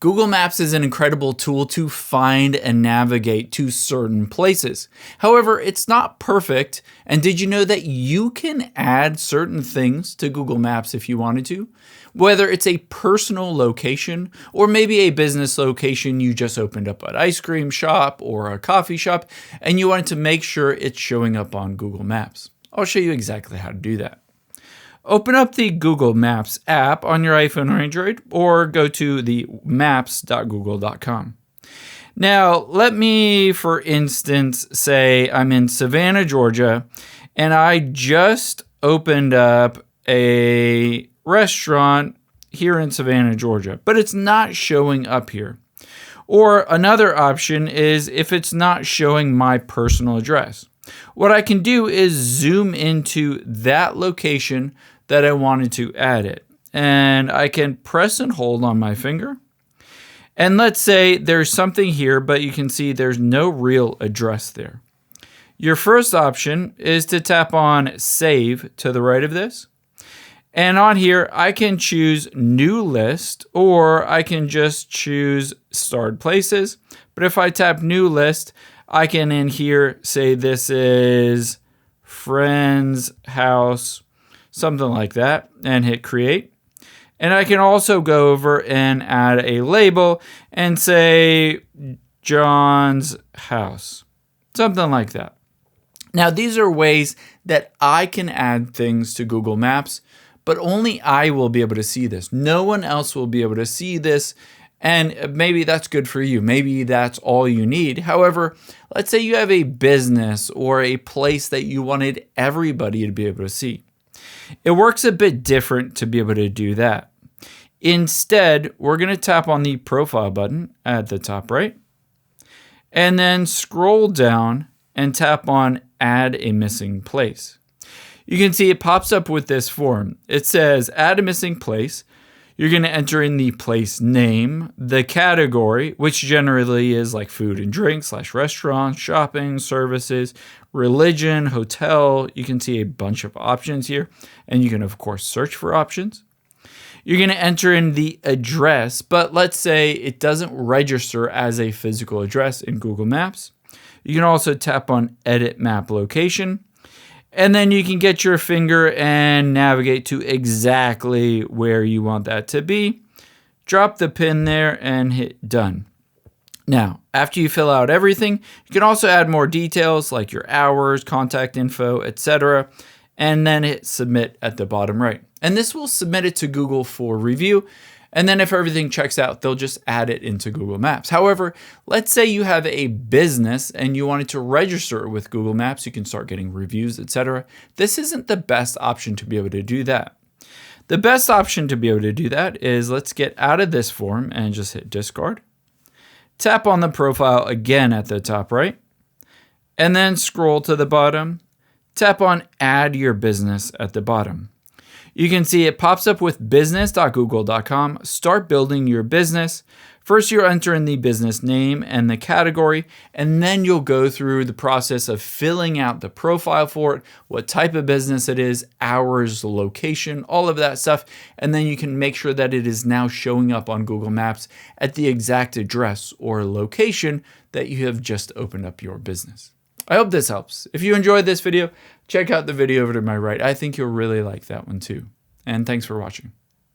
Google Maps is an incredible tool to find and navigate to certain places. However, it's not perfect. And did you know that you can add certain things to Google Maps if you wanted to? Whether it's a personal location or maybe a business location, you just opened up an ice cream shop or a coffee shop and you wanted to make sure it's showing up on Google Maps. I'll show you exactly how to do that. Open up the Google Maps app on your iPhone or Android, or go to the maps.google.com. Now, let me, for instance, say I'm in Savannah, Georgia, and I just opened up a restaurant here in Savannah, Georgia, but it's not showing up here. Or another option is if it's not showing my personal address. What I can do is zoom into that location that I wanted to add it. And I can press and hold on my finger. And let's say there's something here, but you can see there's no real address there. Your first option is to tap on Save to the right of this. And on here, I can choose New List, or I can just choose Stored Places. But if I tap New List, I can in here say this is friend's house, something like that, and hit create. And I can also go over and add a label and say John's house, something like that. Now, these are ways that I can add things to Google Maps, but only I will be able to see this. No one else will be able to see this. And maybe that's good for you. Maybe that's all you need. However, let's say you have a business or a place that you wanted everybody to be able to see. It works a bit different to be able to do that. Instead, we're going to tap on the profile button at the top right, and then scroll down and tap on Add a Missing Place. You can see it pops up with this form. It says Add a Missing Place. You're going to enter in the place name, the category, which generally is like food and drink / restaurant, shopping, services, religion, hotel. You can see a bunch of options here, and you can, of course, search for options. You're going to enter in the address, but let's say it doesn't register as a physical address in Google Maps. You can also tap on Edit Map Location. And then you can get your finger and navigate to exactly where you want that to be. Drop the pin there and hit done. Now, after you fill out everything, you can also add more details like your hours, contact info, etc. And then hit submit at the bottom right. And this will submit it to Google for review. And then if everything checks out, they'll just add it into Google Maps. However, let's say you have a business and you wanted to register with Google Maps. You can start getting reviews, etc. This isn't the best option to be able to do that. The best option to be able to do that is let's get out of this form and just hit discard. Tap on the profile again at the top right, and then scroll to the bottom. Tap on Add Your Business at the bottom. You can see it pops up with business.google.com. Start building your business. First, you'll enter in the business name and the category, and then you'll go through the process of filling out the profile for it, what type of business it is, hours, location, all of that stuff. And then you can make sure that it is now showing up on Google Maps at the exact address or location that you have just opened up your business. I hope this helps. If you enjoyed this video, check out the video over to my right. I think you'll really like that one too. And thanks for watching.